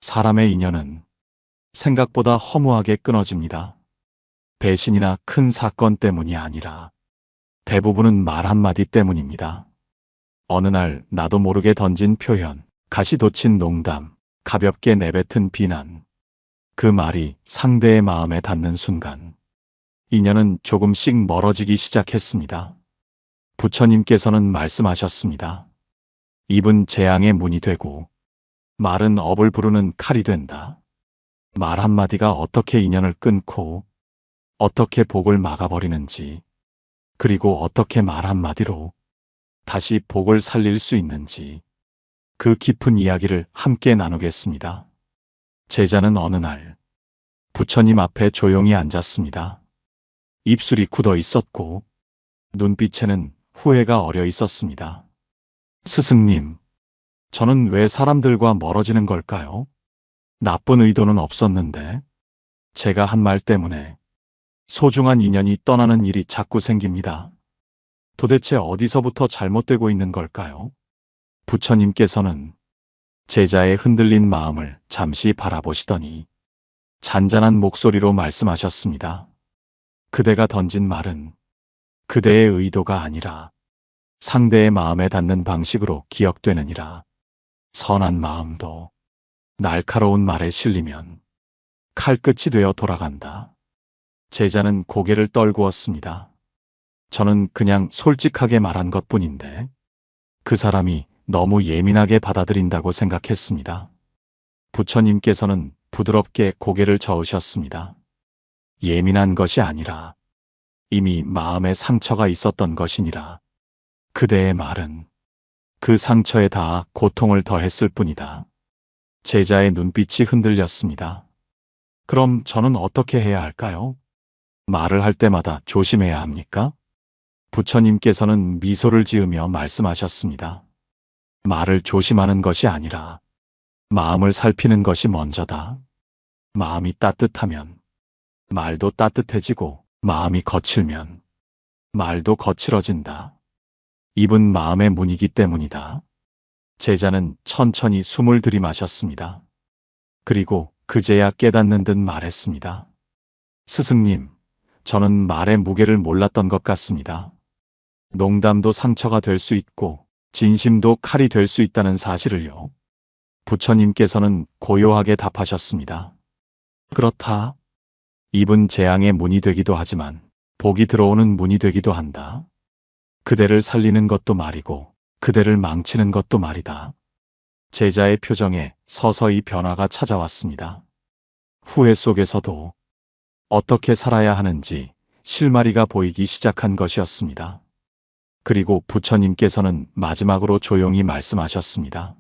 사람의 인연은 생각보다 허무하게 끊어집니다. 배신이나 큰 사건 때문이 아니라 대부분은 말 한마디 때문입니다. 어느 날 나도 모르게 던진 표현, 가시 돋친 농담, 가볍게 내뱉은 비난. 그 말이 상대의 마음에 닿는 순간 인연은 조금씩 멀어지기 시작했습니다. 부처님께서는 말씀하셨습니다. 입은 재앙의 문이 되고 말은 업을 부르는 칼이 된다. 말 한마디가 어떻게 인연을 끊고 어떻게 복을 막아버리는지, 그리고 어떻게 말 한마디로 다시 복을 살릴 수 있는지, 그 깊은 이야기를 함께 나누겠습니다. 제자는 어느 날 부처님 앞에 조용히 앉았습니다. 입술이 굳어 있었고 눈빛에는 후회가 어려 있었습니다. 스승님, 저는 왜 사람들과 멀어지는 걸까요? 나쁜 의도는 없었는데 제가 한 말 때문에 소중한 인연이 떠나는 일이 자꾸 생깁니다. 도대체 어디서부터 잘못되고 있는 걸까요? 부처님께서는 제자의 흔들린 마음을 잠시 바라보시더니 잔잔한 목소리로 말씀하셨습니다. 그대가 던진 말은 그대의 의도가 아니라 상대의 마음에 닿는 방식으로 기억되느니라. 선한 마음도 날카로운 말에 실리면 칼끝이 되어 돌아간다. 제자는 고개를 떨구었습니다. 저는 그냥 솔직하게 말한 것뿐인데 그 사람이 너무 예민하게 받아들인다고 생각했습니다. 부처님께서는 부드럽게 고개를 저으셨습니다. 예민한 것이 아니라 이미 마음에 상처가 있었던 것이니라. 그대의 말은 그 상처에 닿아 고통을 더했을 뿐이다. 제자의 눈빛이 흔들렸습니다. 그럼 저는 어떻게 해야 할까요? 말을 할 때마다 조심해야 합니까? 부처님께서는 미소를 지으며 말씀하셨습니다. 말을 조심하는 것이 아니라 마음을 살피는 것이 먼저다. 마음이 따뜻하면 말도 따뜻해지고 마음이 거칠면 말도 거칠어진다. 입은 마음의 문이기 때문이다. 제자는 천천히 숨을 들이마셨습니다. 그리고 그제야 깨닫는 듯 말했습니다. 스승님, 저는 말의 무게를 몰랐던 것 같습니다. 농담도 상처가 될 수 있고 진심도 칼이 될 수 있다는 사실을요. 부처님께서는 고요하게 답하셨습니다. 그렇다. 입은 재앙의 문이 되기도 하지만 복이 들어오는 문이 되기도 한다. 그대를 살리는 것도 말이고 그대를 망치는 것도 말이다. 제자의 표정에 서서히 변화가 찾아왔습니다. 후회 속에서도 어떻게 살아야 하는지 실마리가 보이기 시작한 것이었습니다. 그리고 부처님께서는 마지막으로 조용히 말씀하셨습니다.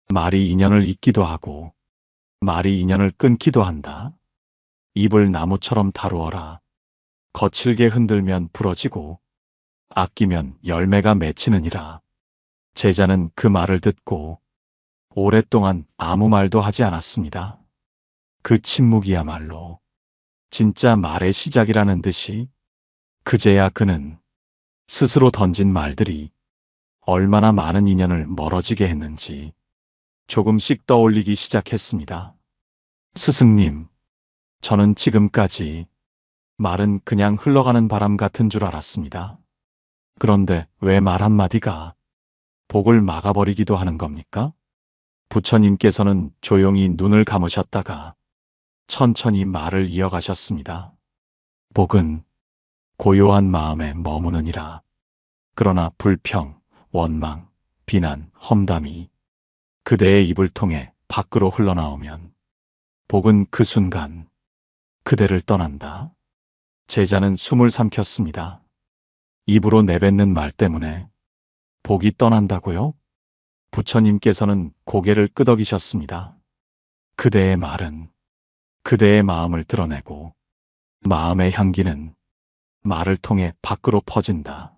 말이 인연을 잇기도 하고 말이 인연을 끊기도 한다. 입을 나무처럼 다루어라. 거칠게 흔들면 부러지고 아끼면 열매가 맺히느니라. 제자는 그 말을 듣고 오랫동안 아무 말도 하지 않았습니다. 그 침묵이야말로 진짜 말의 시작이라는 듯이 그제야 그는 스스로 던진 말들이 얼마나 많은 인연을 멀어지게 했는지 조금씩 떠올리기 시작했습니다. 스승님, 저는 지금까지 말은 그냥 흘러가는 바람 같은 줄 알았습니다. 그런데 왜 말 한마디가 복을 막아버리기도 하는 겁니까? 부처님께서는 조용히 눈을 감으셨다가 천천히 말을 이어가셨습니다. 복은 고요한 마음에 머무느니라. 그러나 불평, 원망, 비난, 험담이 그대의 입을 통해 밖으로 흘러나오면 복은 그 순간 그대를 떠난다. 제자는 숨을 삼켰습니다. 입으로 내뱉는 말 때문에 복이 떠난다고요? 부처님께서는 고개를 끄덕이셨습니다. 그대의 말은 그대의 마음을 드러내고 마음의 향기는 말을 통해 밖으로 퍼진다.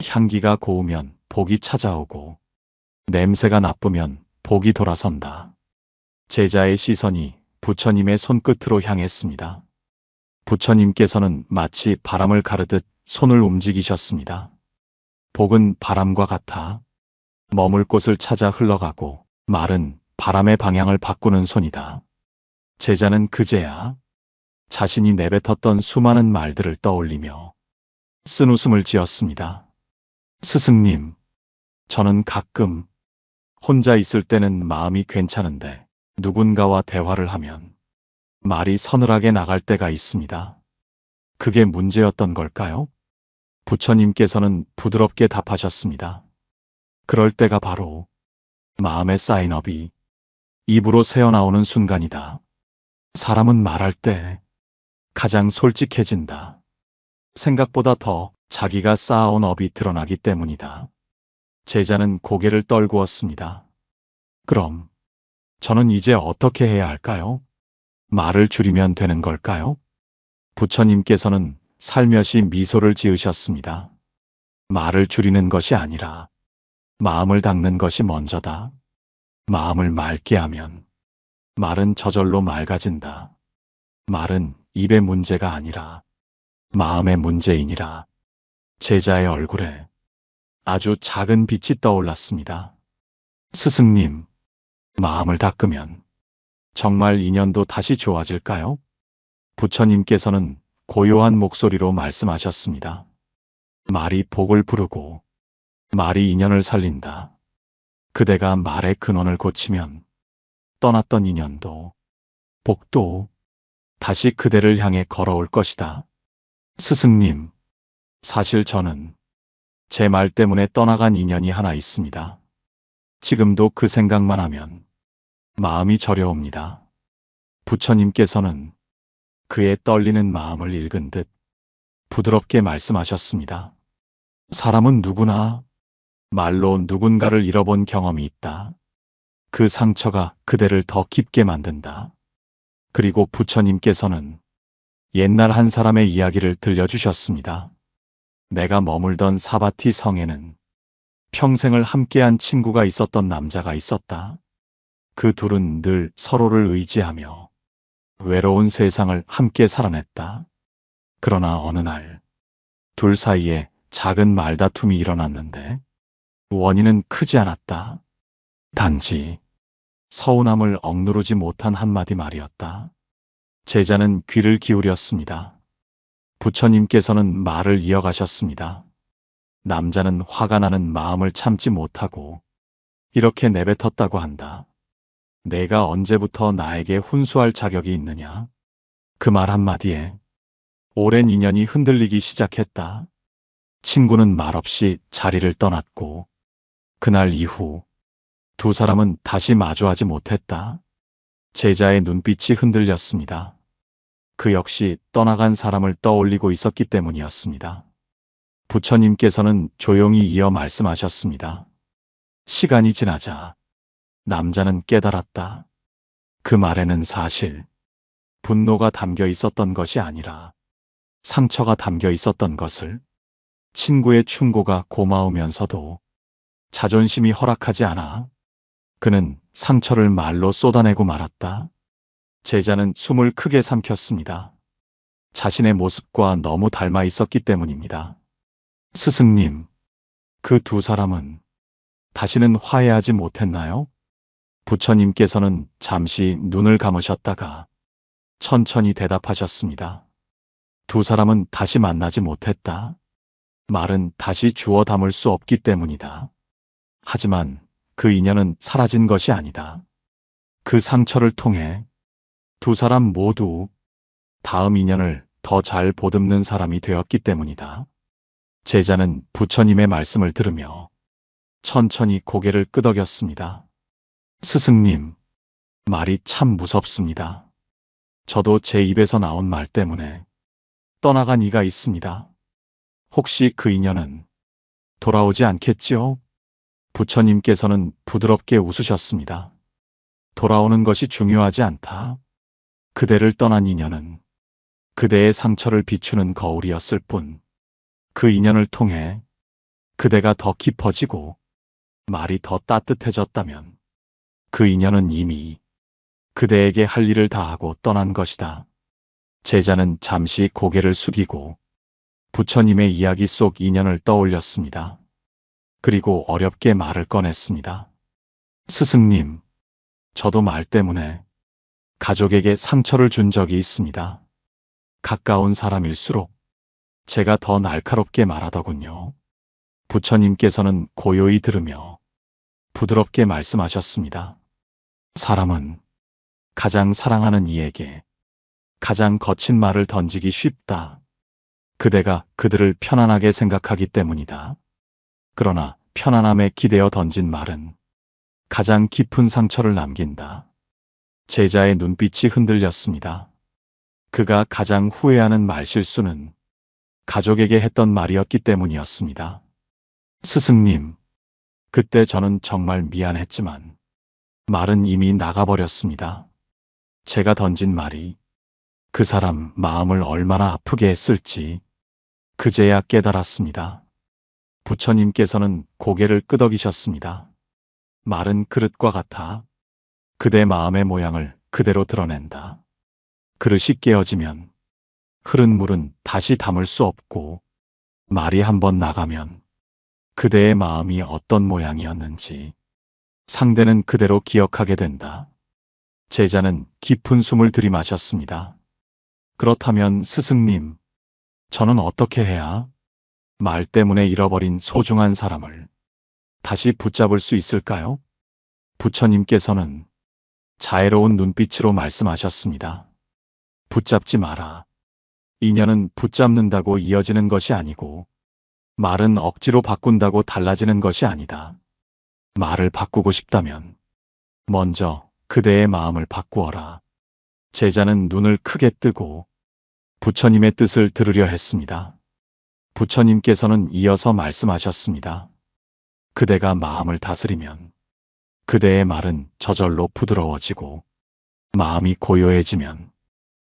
향기가 고우면 복이 찾아오고 냄새가 나쁘면 복이 돌아선다. 제자의 시선이 부처님의 손끝으로 향했습니다. 부처님께서는 마치 바람을 가르듯 손을 움직이셨습니다. 복은 바람과 같아 머물 곳을 찾아 흘러가고 말은 바람의 방향을 바꾸는 손이다. 제자는 그제야 자신이 내뱉었던 수많은 말들을 떠올리며 쓴웃음을 지었습니다. 스승님, 저는 가끔 혼자 있을 때는 마음이 괜찮은데 누군가와 대화를 하면 말이 서늘하게 나갈 때가 있습니다. 그게 문제였던 걸까요? 부처님께서는 부드럽게 답하셨습니다. 그럴 때가 바로 마음에 쌓인 업이 입으로 새어나오는 순간이다. 사람은 말할 때 가장 솔직해진다. 생각보다 더 자기가 쌓아온 업이 드러나기 때문이다. 제자는 고개를 떨구었습니다. 그럼 저는 이제 어떻게 해야 할까요? 말을 줄이면 되는 걸까요? 부처님께서는 살며시 미소를 지으셨습니다. 말을 줄이는 것이 아니라 마음을 닦는 것이 먼저다. 마음을 맑게 하면 말은 저절로 맑아진다. 말은 입의 문제가 아니라 마음의 문제이니라. 제자의 얼굴에 아주 작은 빛이 떠올랐습니다. 스승님, 마음을 닦으면 정말 인연도 다시 좋아질까요? 부처님께서는 고요한 목소리로 말씀하셨습니다. 말이 복을 부르고 말이 인연을 살린다. 그대가 말의 근원을 고치면 떠났던 인연도 복도 다시 그대를 향해 걸어올 것이다. 스승님, 사실 저는 제 말 때문에 떠나간 인연이 하나 있습니다. 지금도 그 생각만 하면 마음이 저려옵니다. 부처님께서는 그의 떨리는 마음을 읽은 듯 부드럽게 말씀하셨습니다. 사람은 누구나 말로 누군가를 잃어본 경험이 있다. 그 상처가 그대를 더 깊게 만든다. 그리고 부처님께서는 옛날 한 사람의 이야기를 들려주셨습니다. 내가 머물던 사바티 성에는 평생을 함께한 친구가 있었던 남자가 있었다. 그 둘은 늘 서로를 의지하며 외로운 세상을 함께 살아냈다. 그러나 어느 날 둘 사이에 작은 말다툼이 일어났는데 원인은 크지 않았다. 단지 서운함을 억누르지 못한 한마디 말이었다. 제자는 귀를 기울였습니다. 부처님께서는 말을 이어가셨습니다. 남자는 화가 나는 마음을 참지 못하고 이렇게 내뱉었다고 한다. 내가 언제부터 나에게 훈수할 자격이 있느냐? 그 말 한마디에 오랜 인연이 흔들리기 시작했다. 친구는 말없이 자리를 떠났고 그날 이후 두 사람은 다시 마주하지 못했다. 제자의 눈빛이 흔들렸습니다. 그 역시 떠나간 사람을 떠올리고 있었기 때문이었습니다. 부처님께서는 조용히 이어 말씀하셨습니다. 시간이 지나자 남자는 깨달았다. 그 말에는 사실 분노가 담겨 있었던 것이 아니라 상처가 담겨 있었던 것을. 친구의 충고가 고마우면서도 자존심이 허락하지 않아 그는 상처를 말로 쏟아내고 말았다. 제자는 숨을 크게 삼켰습니다. 자신의 모습과 너무 닮아 있었기 때문입니다. 스승님, 그 두 사람은 다시는 화해하지 못했나요? 부처님께서는 잠시 눈을 감으셨다가 천천히 대답하셨습니다. 두 사람은 다시 만나지 못했다. 말은 다시 주워 담을 수 없기 때문이다. 하지만 그 인연은 사라진 것이 아니다. 그 상처를 통해 두 사람 모두 다음 인연을 더 잘 보듬는 사람이 되었기 때문이다. 제자는 부처님의 말씀을 들으며 천천히 고개를 끄덕였습니다. 스승님, 말이 참 무섭습니다. 저도 제 입에서 나온 말 때문에 떠나간 이가 있습니다. 혹시 그 인연은 돌아오지 않겠지요? 부처님께서는 부드럽게 웃으셨습니다. 돌아오는 것이 중요하지 않다. 그대를 떠난 인연은 그대의 상처를 비추는 거울이었을 뿐, 그 인연을 통해 그대가 더 깊어지고 말이 더 따뜻해졌다면 그 인연은 이미 그대에게 할 일을 다하고 떠난 것이다. 제자는 잠시 고개를 숙이고 부처님의 이야기 속 인연을 떠올렸습니다. 그리고 어렵게 말을 꺼냈습니다. 스승님, 저도 말 때문에 가족에게 상처를 준 적이 있습니다. 가까운 사람일수록 제가 더 날카롭게 말하더군요. 부처님께서는 고요히 들으며 부드럽게 말씀하셨습니다. 사람은 가장 사랑하는 이에게 가장 거친 말을 던지기 쉽다. 그대가 그들을 편안하게 생각하기 때문이다. 그러나 편안함에 기대어 던진 말은 가장 깊은 상처를 남긴다. 제자의 눈빛이 흔들렸습니다. 그가 가장 후회하는 말실수는 가족에게 했던 말이었기 때문이었습니다. 스승님, 그때 저는 정말 미안했지만 말은 이미 나가버렸습니다. 제가 던진 말이 그 사람 마음을 얼마나 아프게 했을지 그제야 깨달았습니다. 부처님께서는 고개를 끄덕이셨습니다. 말은 그릇과 같아 그대 마음의 모양을 그대로 드러낸다. 그릇이 깨어지면 흐른 물은 다시 담을 수 없고 말이 한번 나가면 그대의 마음이 어떤 모양이었는지 상대는 그대로 기억하게 된다. 제자는 깊은 숨을 들이마셨습니다. 그렇다면 스승님, 저는 어떻게 해야 말 때문에 잃어버린 소중한 사람을 다시 붙잡을 수 있을까요? 부처님께서는 자애로운 눈빛으로 말씀하셨습니다. 붙잡지 마라. 인연은 붙잡는다고 이어지는 것이 아니고 말은 억지로 바꾼다고 달라지는 것이 아니다. 말을 바꾸고 싶다면 먼저 그대의 마음을 바꾸어라. 제자는 눈을 크게 뜨고 부처님의 뜻을 들으려 했습니다. 부처님께서는 이어서 말씀하셨습니다. 그대가 마음을 다스리면 그대의 말은 저절로 부드러워지고 마음이 고요해지면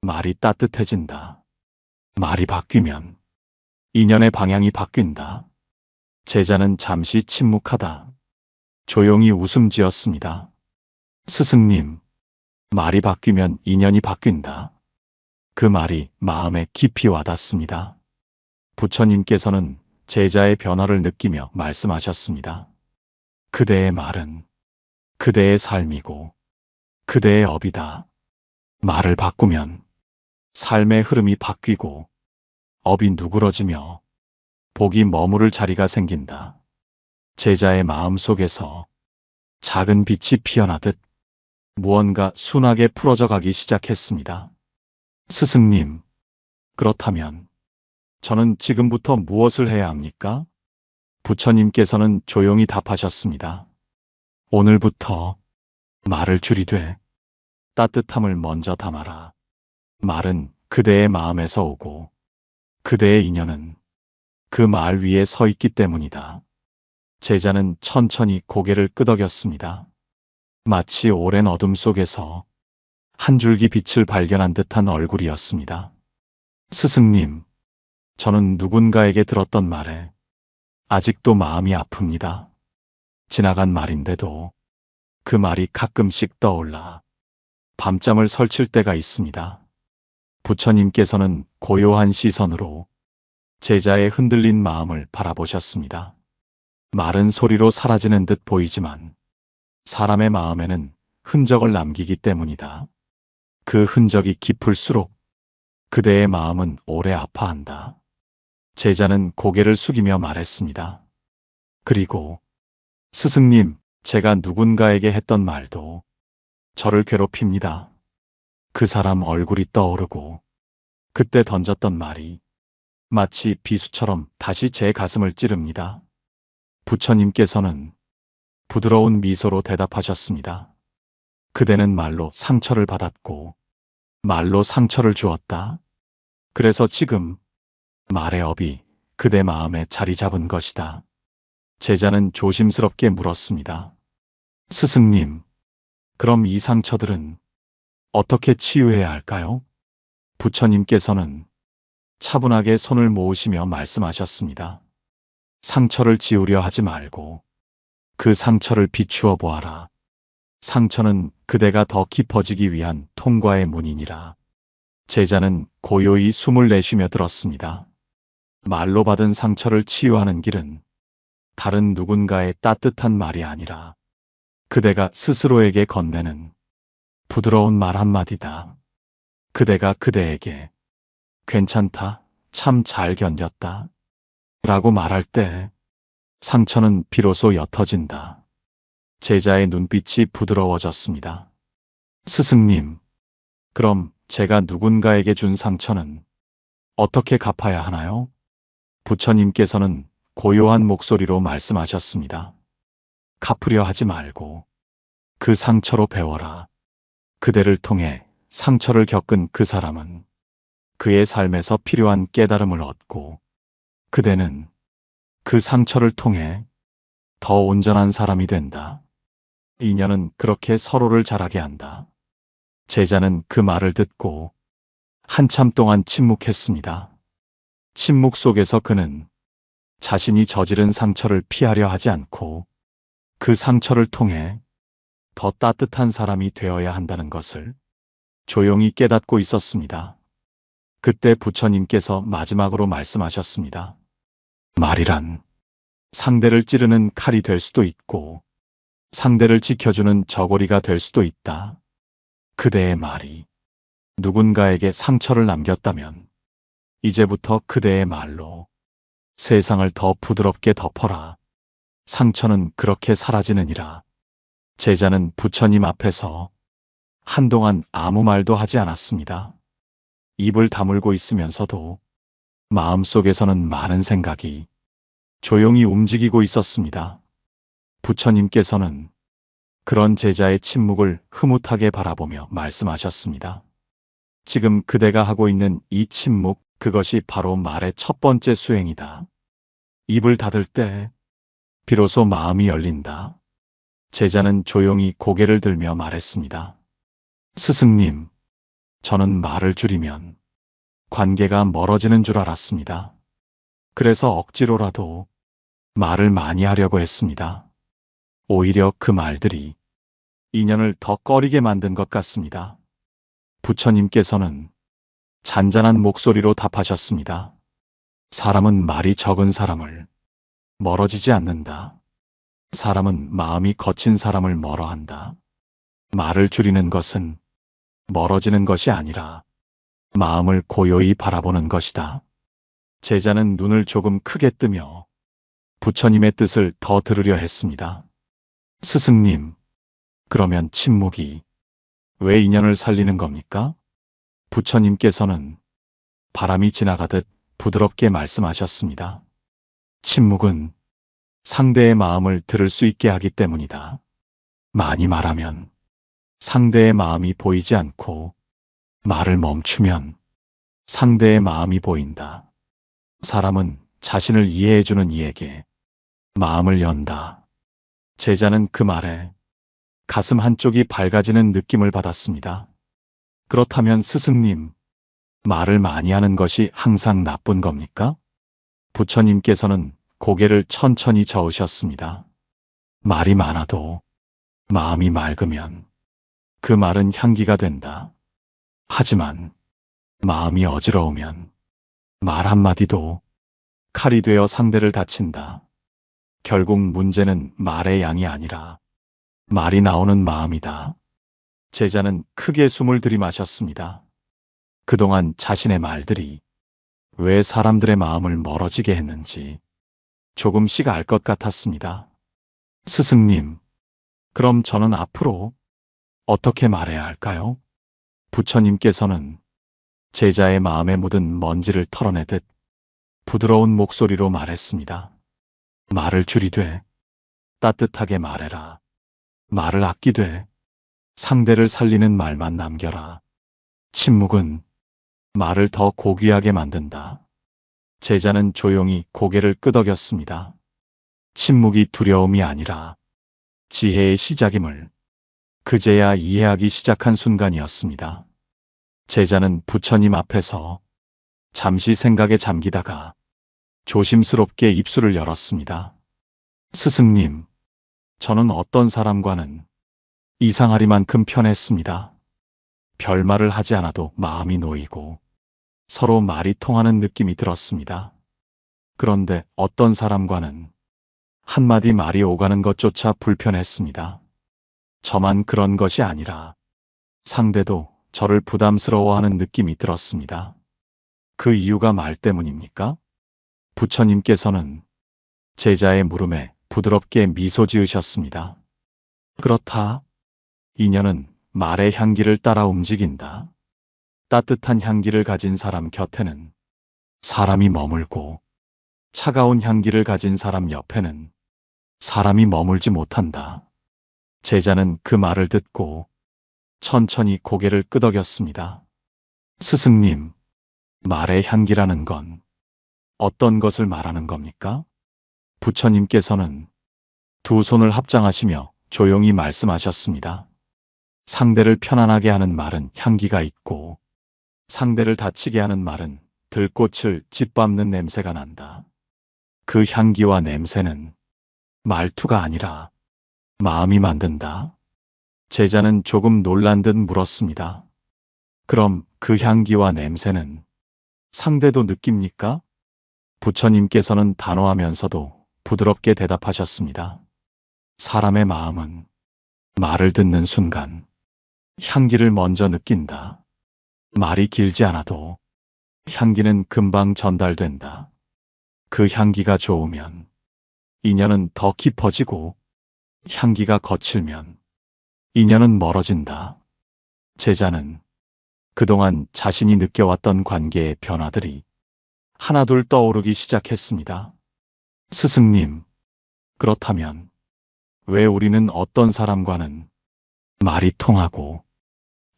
말이 따뜻해진다. 말이 바뀌면 인연의 방향이 바뀐다. 제자는 잠시 침묵하다 조용히 웃음 지었습니다. 스승님, 말이 바뀌면 인연이 바뀐다. 그 말이 마음에 깊이 와닿습니다. 부처님께서는 제자의 변화를 느끼며 말씀하셨습니다. 그대의 말은 그대의 삶이고 그대의 업이다. 말을 바꾸면 삶의 흐름이 바뀌고 업이 누그러지며 복이 머무를 자리가 생긴다. 제자의 마음 속에서 작은 빛이 피어나듯 무언가 순하게 풀어져 가기 시작했습니다. 스승님, 그렇다면 저는 지금부터 무엇을 해야 합니까? 부처님께서는 조용히 답하셨습니다. 오늘부터 말을 줄이되 따뜻함을 먼저 담아라. 말은 그대의 마음에서 오고 그대의 인연은 그 말 위에 서 있기 때문이다. 제자는 천천히 고개를 끄덕였습니다. 마치 오랜 어둠 속에서 한 줄기 빛을 발견한 듯한 얼굴이었습니다. 스승님, 저는 누군가에게 들었던 말에 아직도 마음이 아픕니다. 지나간 말인데도 그 말이 가끔씩 떠올라 밤잠을 설칠 때가 있습니다. 부처님께서는 고요한 시선으로 제자의 흔들린 마음을 바라보셨습니다. 말은 소리로 사라지는 듯 보이지만 사람의 마음에는 흔적을 남기기 때문이다. 그 흔적이 깊을수록 그대의 마음은 오래 아파한다. 제자는 고개를 숙이며 말했습니다. 그리고 스승님, 제가 누군가에게 했던 말도 저를 괴롭힙니다. 그 사람 얼굴이 떠오르고 그때 던졌던 말이 마치 비수처럼 다시 제 가슴을 찌릅니다. 부처님께서는 부드러운 미소로 대답하셨습니다. 그대는 말로 상처를 받았고 말로 상처를 주었다. 그래서 지금 말의 업이 그대 마음에 자리 잡은 것이다. 제자는 조심스럽게 물었습니다. 스승님, 그럼 이 상처들은 어떻게 치유해야 할까요? 부처님께서는 차분하게 손을 모으시며 말씀하셨습니다. 상처를 지우려 하지 말고 그 상처를 비추어 보아라. 상처는 그대가 더 깊어지기 위한 통과의 문이니라. 제자는 고요히 숨을 내쉬며 들었습니다. 말로 받은 상처를 치유하는 길은 다른 누군가의 따뜻한 말이 아니라 그대가 스스로에게 건네는 부드러운 말 한마디다. 그대가 그대에게 괜찮다, 참 잘 견뎠다 라고 말할 때 상처는 비로소 옅어진다. 제자의 눈빛이 부드러워졌습니다. 스승님, 그럼 제가 누군가에게 준 상처는 어떻게 갚아야 하나요? 부처님께서는 고요한 목소리로 말씀하셨습니다. 갚으려 하지 말고 그 상처로 배워라. 그대를 통해 상처를 겪은 그 사람은 그의 삶에서 필요한 깨달음을 얻고 그대는 그 상처를 통해 더 온전한 사람이 된다. 인연은 그렇게 서로를 자라게 한다. 제자는 그 말을 듣고 한참 동안 침묵했습니다. 침묵 속에서 그는 자신이 저지른 상처를 피하려 하지 않고 그 상처를 통해 더 따뜻한 사람이 되어야 한다는 것을 조용히 깨닫고 있었습니다. 그때 부처님께서 마지막으로 말씀하셨습니다. 말이란 상대를 찌르는 칼이 될 수도 있고 상대를 지켜주는 저고리가 될 수도 있다. 그대의 말이 누군가에게 상처를 남겼다면 이제부터 그대의 말로 세상을 더 부드럽게 덮어라. 상처는 그렇게 사라지느니라. 제자는 부처님 앞에서 한동안 아무 말도 하지 않았습니다. 입을 다물고 있으면서도 마음속에서는 많은 생각이 조용히 움직이고 있었습니다. 부처님께서는 그런 제자의 침묵을 흐뭇하게 바라보며 말씀하셨습니다. 지금 그대가 하고 있는 이 침묵, 그것이 바로 말의 첫 번째 수행이다. 입을 닫을 때 비로소 마음이 열린다. 제자는 조용히 고개를 들며 말했습니다. 스승님, 저는 말을 줄이면 관계가 멀어지는 줄 알았습니다. 그래서 억지로라도 말을 많이 하려고 했습니다. 오히려 그 말들이 인연을 더 꺼리게 만든 것 같습니다. 부처님께서는 잔잔한 목소리로 답하셨습니다. 사람은 말이 적은 사람을 멀어지지 않는다. 사람은 마음이 거친 사람을 멀어한다. 말을 줄이는 것은 멀어지는 것이 아니라 마음을 고요히 바라보는 것이다. 제자는 눈을 조금 크게 뜨며 부처님의 뜻을 더 들으려 했습니다. 스승님, 그러면 침묵이 왜 인연을 살리는 겁니까? 부처님께서는 바람이 지나가듯 부드럽게 말씀하셨습니다. 침묵은 상대의 마음을 들을 수 있게 하기 때문이다. 많이 말하면 상대의 마음이 보이지 않고 말을 멈추면 상대의 마음이 보인다. 사람은 자신을 이해해주는 이에게 마음을 연다. 제자는 그 말에 가슴 한쪽이 밝아지는 느낌을 받았습니다. 그렇다면 스승님, 말을 많이 하는 것이 항상 나쁜 겁니까? 부처님께서는 고개를 천천히 저으셨습니다. 말이 많아도 마음이 맑으면 그 말은 향기가 된다. 하지만 마음이 어지러우면 말 한마디도 칼이 되어 상대를 다친다. 결국 문제는 말의 양이 아니라 말이 나오는 마음이다. 제자는 크게 숨을 들이마셨습니다. 그동안 자신의 말들이 왜 사람들의 마음을 멀어지게 했는지 조금씩 알 것 같았습니다. 스승님, 그럼 저는 앞으로 어떻게 말해야 할까요? 부처님께서는 제자의 마음에 묻은 먼지를 털어내듯 부드러운 목소리로 말했습니다. 말을 줄이되 따뜻하게 말해라. 말을 아끼되 상대를 살리는 말만 남겨라. 침묵은 말을 더 고귀하게 만든다. 제자는 조용히 고개를 끄덕였습니다. 침묵이 두려움이 아니라 지혜의 시작임을 그제야 이해하기 시작한 순간이었습니다. 제자는 부처님 앞에서 잠시 생각에 잠기다가 조심스럽게 입술을 열었습니다. 스승님, 저는 어떤 사람과는 이상하리만큼 편했습니다. 별말을 하지 않아도 마음이 놓이고 서로 말이 통하는 느낌이 들었습니다. 그런데 어떤 사람과는 한마디 말이 오가는 것조차 불편했습니다. 저만 그런 것이 아니라 상대도 저를 부담스러워하는 느낌이 들었습니다. 그 이유가 말 때문입니까? 부처님께서는 제자의 물음에 부드럽게 미소 지으셨습니다. 그렇다. 인연은 말의 향기를 따라 움직인다. 따뜻한 향기를 가진 사람 곁에는 사람이 머물고 차가운 향기를 가진 사람 옆에는 사람이 머물지 못한다. 제자는 그 말을 듣고 천천히 고개를 끄덕였습니다. 스승님, 말의 향기라는 건 어떤 것을 말하는 겁니까? 부처님께서는 두 손을 합장하시며 조용히 말씀하셨습니다. 상대를 편안하게 하는 말은 향기가 있고 상대를 다치게 하는 말은 들꽃을 짓밟는 냄새가 난다. 그 향기와 냄새는 말투가 아니라 마음이 만든다. 제자는 조금 놀란 듯 물었습니다. 그럼 그 향기와 냄새는 상대도 느낍니까? 부처님께서는 단호하면서도 부드럽게 대답하셨습니다. 사람의 마음은 말을 듣는 순간 향기를 먼저 느낀다. 말이 길지 않아도 향기는 금방 전달된다. 그 향기가 좋으면 인연은 더 깊어지고 향기가 거칠면 인연은 멀어진다. 제자는 그동안 자신이 느껴왔던 관계의 변화들이 하나둘 떠오르기 시작했습니다. 스승님, 그렇다면 왜 우리는 어떤 사람과는 말이 통하고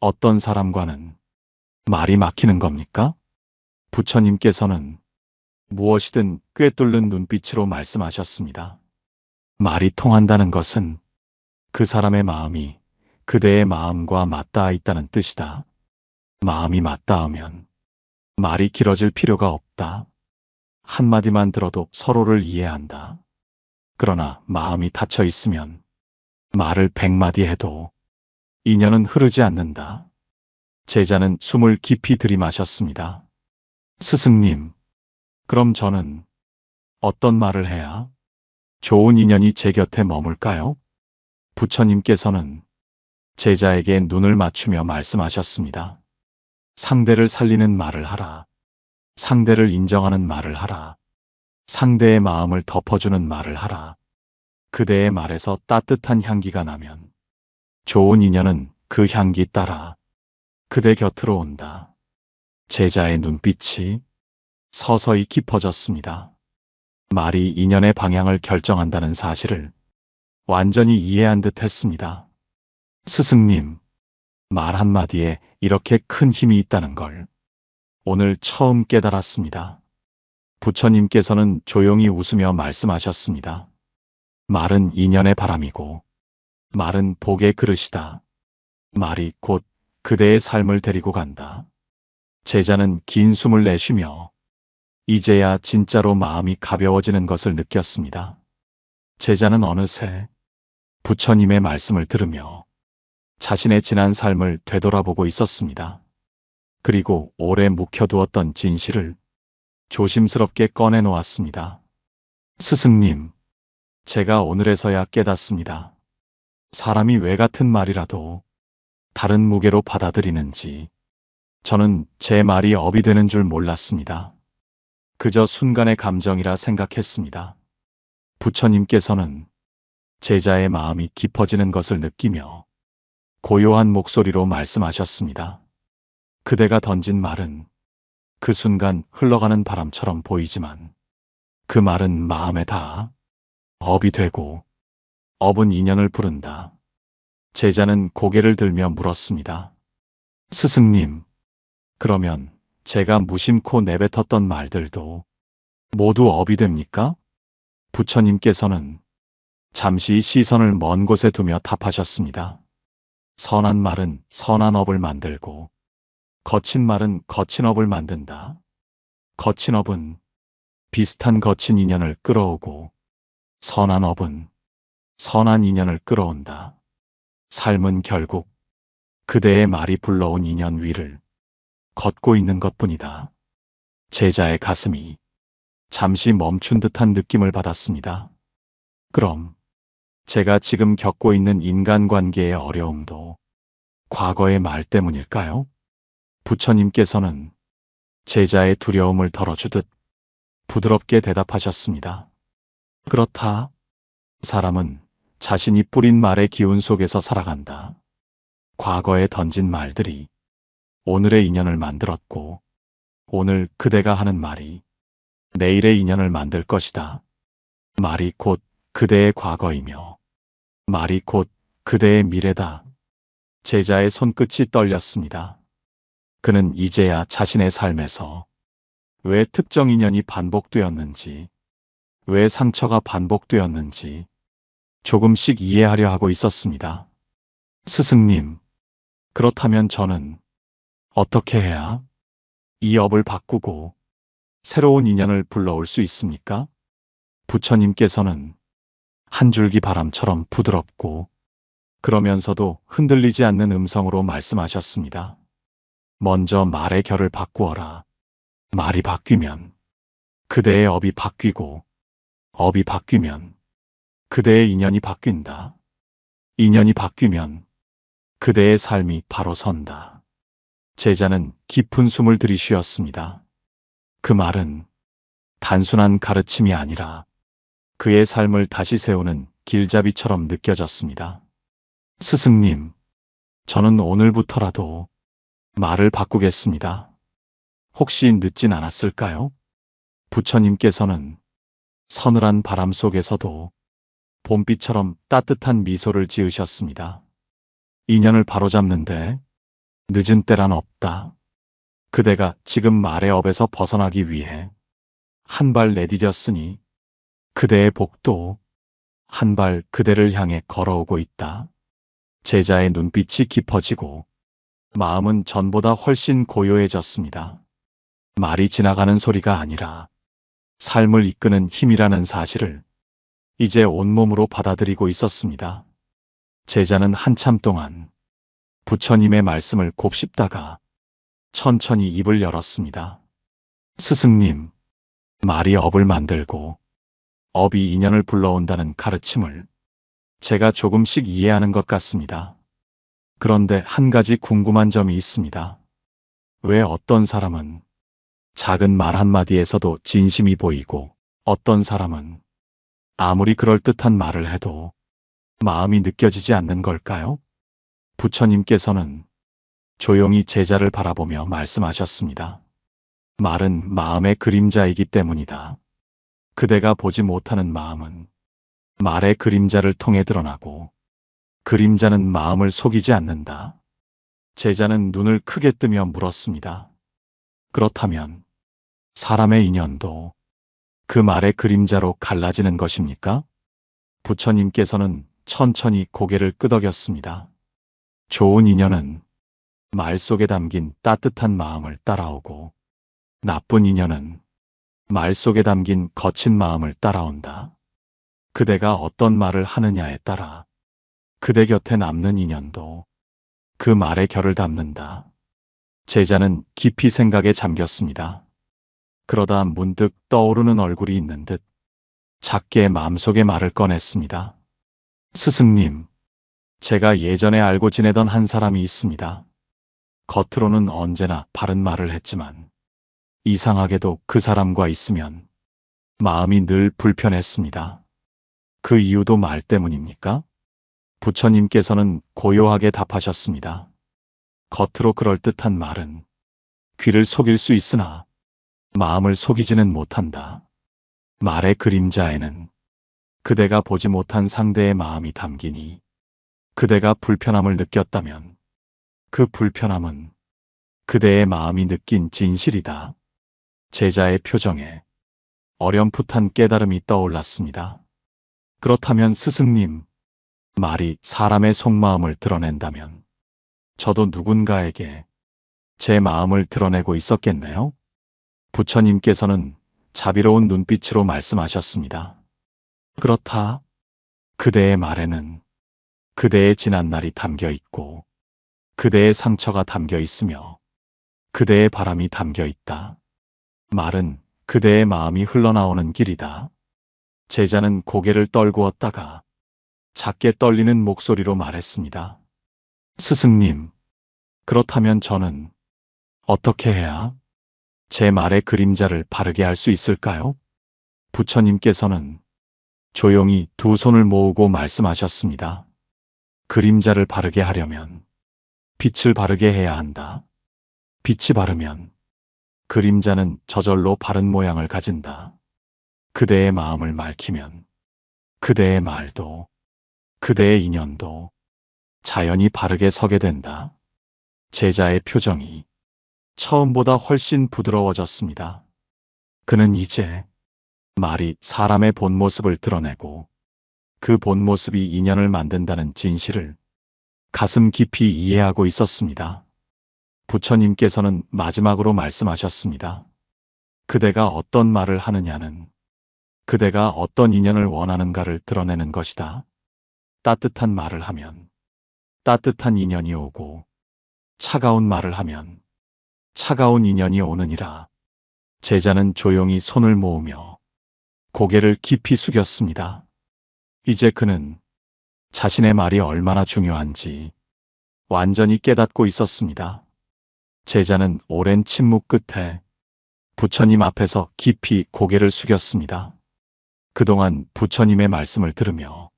어떤 사람과는 말이 막히는 겁니까? 부처님께서는 무엇이든 꿰뚫는 눈빛으로 말씀하셨습니다. 말이 통한다는 것은 그 사람의 마음이 그대의 마음과 맞닿아 있다는 뜻이다. 마음이 맞닿으면 말이 길어질 필요가 없다. 한마디만 들어도 서로를 이해한다. 그러나 마음이 닫혀 있으면 말을 100마디 해도 인연은 흐르지 않는다. 제자는 숨을 깊이 들이마셨습니다. 스승님, 그럼 저는 어떤 말을 해야 좋은 인연이 제 곁에 머물까요? 부처님께서는 제자에게 눈을 맞추며 말씀하셨습니다. 상대를 살리는 말을 하라. 상대를 인정하는 말을 하라. 상대의 마음을 덮어주는 말을 하라. 그대의 말에서 따뜻한 향기가 나면 좋은 인연은 그 향기 따라 그대 곁으로 온다. 제자의 눈빛이 서서히 깊어졌습니다. 말이 인연의 방향을 결정한다는 사실을 완전히 이해한 듯 했습니다. 스승님, 말 한마디에 이렇게 큰 힘이 있다는 걸 오늘 처음 깨달았습니다. 부처님께서는 조용히 웃으며 말씀하셨습니다. 말은 인연의 바람이고 말은 복의 그릇이다. 말이 곧 그대의 삶을 데리고 간다. 제자는 긴 숨을 내쉬며 이제야 진짜로 마음이 가벼워지는 것을 느꼈습니다. 제자는 어느새 부처님의 말씀을 들으며 자신의 지난 삶을 되돌아보고 있었습니다. 그리고 오래 묵혀두었던 진실을 조심스럽게 꺼내놓았습니다. 스승님, 제가 오늘에서야 깨닫습니다. 사람이 왜 같은 말이라도 다른 무게로 받아들이는지 저는 제 말이 업이 되는 줄 몰랐습니다. 그저 순간의 감정이라 생각했습니다. 부처님께서는 제자의 마음이 깊어지는 것을 느끼며 고요한 목소리로 말씀하셨습니다. 그대가 던진 말은 그 순간 흘러가는 바람처럼 보이지만 그 말은 마음에 닿아 업이 되고 업은 인연을 부른다. 제자는 고개를 들며 물었습니다. 스승님, 그러면 제가 무심코 내뱉었던 말들도 모두 업이 됩니까? 부처님께서는 잠시 시선을 먼 곳에 두며 답하셨습니다. 선한 말은 선한 업을 만들고 거친 말은 거친 업을 만든다. 거친 업은 비슷한 거친 인연을 끌어오고 선한 업은 선한 인연을 끌어온다. 삶은 결국 그대의 말이 불러온 인연 위를 걷고 있는 것뿐이다. 제자의 가슴이 잠시 멈춘 듯한 느낌을 받았습니다. 그럼 제가 지금 겪고 있는 인간관계의 어려움도 과거의 말 때문일까요? 부처님께서는 제자의 두려움을 덜어주듯 부드럽게 대답하셨습니다. 그렇다. 사람은 자신이 뿌린 말의 기운 속에서 살아간다. 과거에 던진 말들이 오늘의 인연을 만들었고, 오늘 그대가 하는 말이 내일의 인연을 만들 것이다. 말이 곧 그대의 과거이며, 말이 곧 그대의 미래다. 제자의 손끝이 떨렸습니다. 그는 이제야 자신의 삶에서 왜 특정 인연이 반복되었는지, 왜 상처가 반복되었는지 조금씩 이해하려 하고 있었습니다. 스승님, 그렇다면 저는 어떻게 해야 이 업을 바꾸고 새로운 인연을 불러올 수 있습니까? 부처님께서는 한 줄기 바람처럼 부드럽고 그러면서도 흔들리지 않는 음성으로 말씀하셨습니다. 먼저 말의 결을 바꾸어라. 말이 바뀌면 그대의 업이 바뀌고, 업이 바뀌면 그대의 인연이 바뀐다. 인연이 바뀌면 그대의 삶이 바로 선다. 제자는 깊은 숨을 들이쉬었습니다. 그 말은 단순한 가르침이 아니라 그의 삶을 다시 세우는 길잡이처럼 느껴졌습니다. 스승님, 저는 오늘부터라도 말을 바꾸겠습니다. 혹시 늦진 않았을까요? 부처님께서는 서늘한 바람 속에서도 봄비처럼 따뜻한 미소를 지으셨습니다. 인연을 바로잡는데 늦은 때란 없다. 그대가 지금 말의 업에서 벗어나기 위해 한 발 내디뎠으니 그대의 복도 한 발 그대를 향해 걸어오고 있다. 제자의 눈빛이 깊어지고 마음은 전보다 훨씬 고요해졌습니다. 말이 지나가는 소리가 아니라 삶을 이끄는 힘이라는 사실을 이제 온몸으로 받아들이고 있었습니다. 제자는 한참 동안 부처님의 말씀을 곱씹다가 천천히 입을 열었습니다. 스승님, 말이 업을 만들고 업이 인연을 불러온다는 가르침을 제가 조금씩 이해하는 것 같습니다. 그런데 한 가지 궁금한 점이 있습니다. 왜 어떤 사람은 작은 말 한마디에서도 진심이 보이고 어떤 사람은 아무리 그럴듯한 말을 해도 마음이 느껴지지 않는 걸까요? 부처님께서는 조용히 제자를 바라보며 말씀하셨습니다. 말은 마음의 그림자이기 때문이다. 그대가 보지 못하는 마음은 말의 그림자를 통해 드러나고 그림자는 마음을 속이지 않는다. 제자는 눈을 크게 뜨며 물었습니다. 그렇다면 사람의 인연도 그 말의 그림자로 갈라지는 것입니까? 부처님께서는 천천히 고개를 끄덕였습니다. 좋은 인연은 말 속에 담긴 따뜻한 마음을 따라오고 나쁜 인연은 말 속에 담긴 거친 마음을 따라온다. 그대가 어떤 말을 하느냐에 따라 그대 곁에 남는 인연도 그 말의 결을 담는다. 제자는 깊이 생각에 잠겼습니다. 그러다 문득 떠오르는 얼굴이 있는 듯 작게 마음속의 말을 꺼냈습니다. 스승님, 제가 예전에 알고 지내던 한 사람이 있습니다. 겉으로는 언제나 바른 말을 했지만 이상하게도 그 사람과 있으면 마음이 늘 불편했습니다. 그 이유도 말 때문입니까? 부처님께서는 고요하게 답하셨습니다. 겉으로 그럴듯한 말은 귀를 속일 수 있으나 마음을 속이지는 못한다. 말의 그림자에는 그대가 보지 못한 상대의 마음이 담기니 그대가 불편함을 느꼈다면 그 불편함은 그대의 마음이 느낀 진실이다. 제자의 표정에 어렴풋한 깨달음이 떠올랐습니다. 그렇다면 스승님, 말이 사람의 속마음을 드러낸다면 저도 누군가에게 제 마음을 드러내고 있었겠네요? 부처님께서는 자비로운 눈빛으로 말씀하셨습니다. 그렇다. 그대의 말에는 그대의 지난날이 담겨 있고 그대의 상처가 담겨 있으며 그대의 바람이 담겨 있다. 말은 그대의 마음이 흘러나오는 길이다. 제자는 고개를 떨구었다가 작게 떨리는 목소리로 말했습니다. 스승님, 그렇다면 저는 어떻게 해야 제 말의 그림자를 바르게 할 수 있을까요? 부처님께서는 조용히 두 손을 모으고 말씀하셨습니다. 그림자를 바르게 하려면 빛을 바르게 해야 한다. 빛이 바르면 그림자는 저절로 바른 모양을 가진다. 그대의 마음을 맑히면 그대의 말도, 그대의 인연도 자연히 바르게 서게 된다. 제자의 표정이 처음보다 훨씬 부드러워졌습니다. 그는 이제 말이 사람의 본 모습을 드러내고 그 본 모습이 인연을 만든다는 진실을 가슴 깊이 이해하고 있었습니다. 부처님께서는 마지막으로 말씀하셨습니다. 그대가 어떤 말을 하느냐는 그대가 어떤 인연을 원하는가를 드러내는 것이다. 따뜻한 말을 하면 따뜻한 인연이 오고 차가운 말을 하면 차가운 인연이 오느니라. 제자는 조용히 손을 모으며 고개를 깊이 숙였습니다. 이제 그는 자신의 말이 얼마나 중요한지 완전히 깨닫고 있었습니다. 제자는 오랜 침묵 끝에 부처님 앞에서 깊이 고개를 숙였습니다. 그동안 부처님의 말씀을 들으며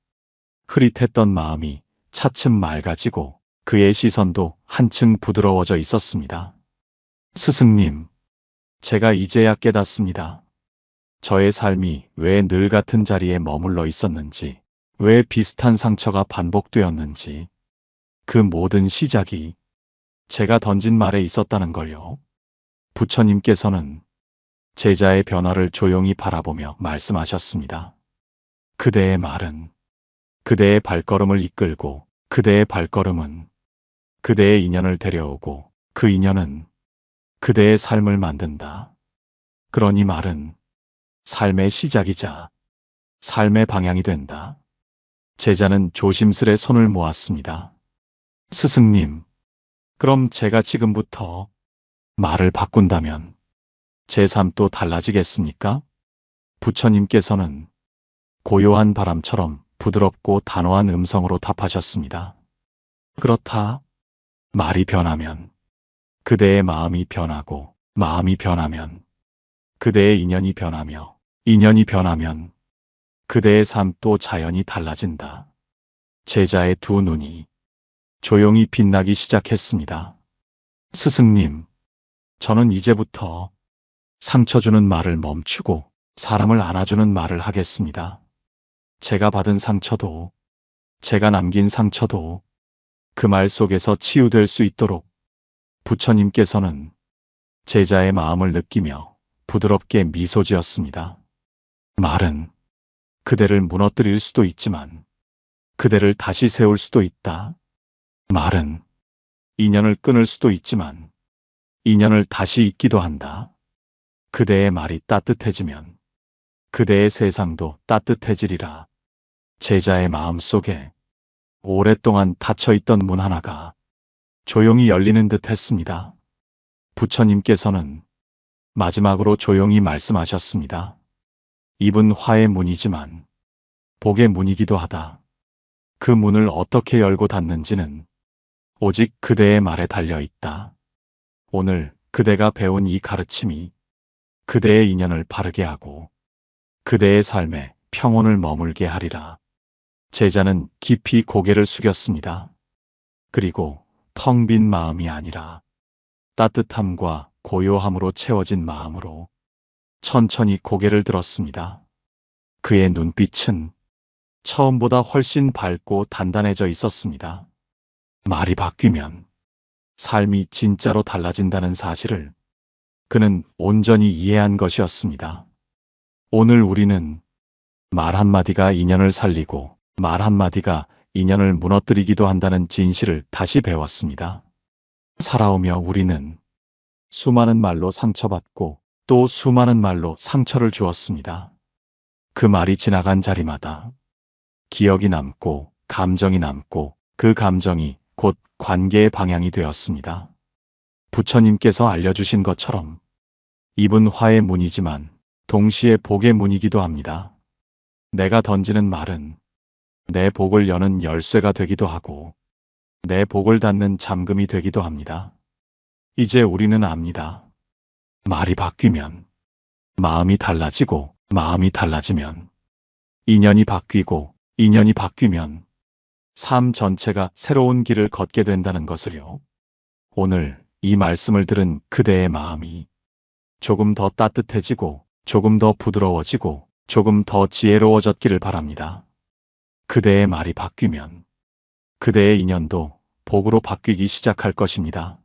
흐릿했던 마음이 차츰 맑아지고 그의 시선도 한층 부드러워져 있었습니다. 스승님, 제가 이제야 깨닫습니다. 저의 삶이 왜 늘 같은 자리에 머물러 있었는지, 왜 비슷한 상처가 반복되었는지, 그 모든 시작이 제가 던진 말에 있었다는 걸요. 부처님께서는 제자의 변화를 조용히 바라보며 말씀하셨습니다. 그대의 말은 그대의 발걸음을 이끌고 그대의 발걸음은 그대의 인연을 데려오고 그 인연은 그대의 삶을 만든다. 그러니 말은 삶의 시작이자 삶의 방향이 된다. 제자는 조심스레 손을 모았습니다. 스승님, 그럼 제가 지금부터 말을 바꾼다면 제 삶도 달라지겠습니까? 부처님께서는 고요한 바람처럼 부드럽고 단호한 음성으로 답하셨습니다. 그렇다. 말이 변하면 그대의 마음이 변하고 마음이 변하면 그대의 인연이 변하며 인연이 변하면 그대의 삶도 자연히 달라진다. 제자의 두 눈이 조용히 빛나기 시작했습니다. 스승님, 저는 이제부터 상처 주는 말을 멈추고 사람을 안아주는 말을 하겠습니다. 제가 받은 상처도 제가 남긴 상처도 그 말 속에서 치유될 수 있도록 부처님께서는 제자의 마음을 느끼며 부드럽게 미소 지었습니다. 말은 그대를 무너뜨릴 수도 있지만 그대를 다시 세울 수도 있다. 말은 인연을 끊을 수도 있지만 인연을 다시 잇기도 한다. 그대의 말이 따뜻해지면 그대의 세상도 따뜻해지리라. 제자의 마음 속에 오랫동안 닫혀있던 문 하나가 조용히 열리는 듯 했습니다. 부처님께서는 마지막으로 조용히 말씀하셨습니다. 입은 화의 문이지만 복의 문이기도 하다. 그 문을 어떻게 열고 닫는지는 오직 그대의 말에 달려있다. 오늘 그대가 배운 이 가르침이 그대의 인연을 바르게 하고 그대의 삶에 평온을 머물게 하리라. 제자는 깊이 고개를 숙였습니다. 그리고 텅 빈 마음이 아니라 따뜻함과 고요함으로 채워진 마음으로 천천히 고개를 들었습니다. 그의 눈빛은 처음보다 훨씬 밝고 단단해져 있었습니다. 말이 바뀌면 삶이 진짜로 달라진다는 사실을 그는 온전히 이해한 것이었습니다. 오늘 우리는 말 한마디가 인연을 살리고 말 한마디가 인연을 무너뜨리기도 한다는 진실을 다시 배웠습니다. 살아오며 우리는 수많은 말로 상처받고 또 수많은 말로 상처를 주었습니다. 그 말이 지나간 자리마다 기억이 남고 감정이 남고 그 감정이 곧 관계의 방향이 되었습니다. 부처님께서 알려주신 것처럼 입은 화의 문이지만 동시에 복의 문이기도 합니다. 내가 던지는 말은 내 복을 여는 열쇠가 되기도 하고 내 복을 닫는 잠금이 되기도 합니다. 이제 우리는 압니다. 말이 바뀌면 마음이 달라지고 마음이 달라지면 인연이 바뀌고 인연이 바뀌면 삶 전체가 새로운 길을 걷게 된다는 것을요. 오늘 이 말씀을 들은 그대의 마음이 조금 더 따뜻해지고 조금 더 부드러워지고 조금 더 지혜로워졌기를 바랍니다. 그대의 말이 바뀌면 그대의 인연도 복으로 바뀌기 시작할 것입니다.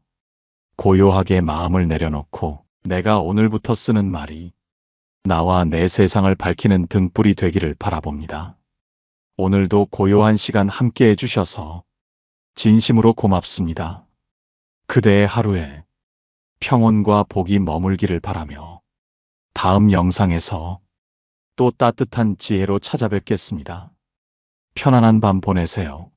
고요하게 마음을 내려놓고 내가 오늘부터 쓰는 말이 나와 내 세상을 밝히는 등불이 되기를 바라봅니다. 오늘도 고요한 시간 함께 해주셔서 진심으로 고맙습니다. 그대의 하루에 평온과 복이 머물기를 바라며 다음 영상에서 또 따뜻한 지혜로 찾아뵙겠습니다. 편안한 밤 보내세요.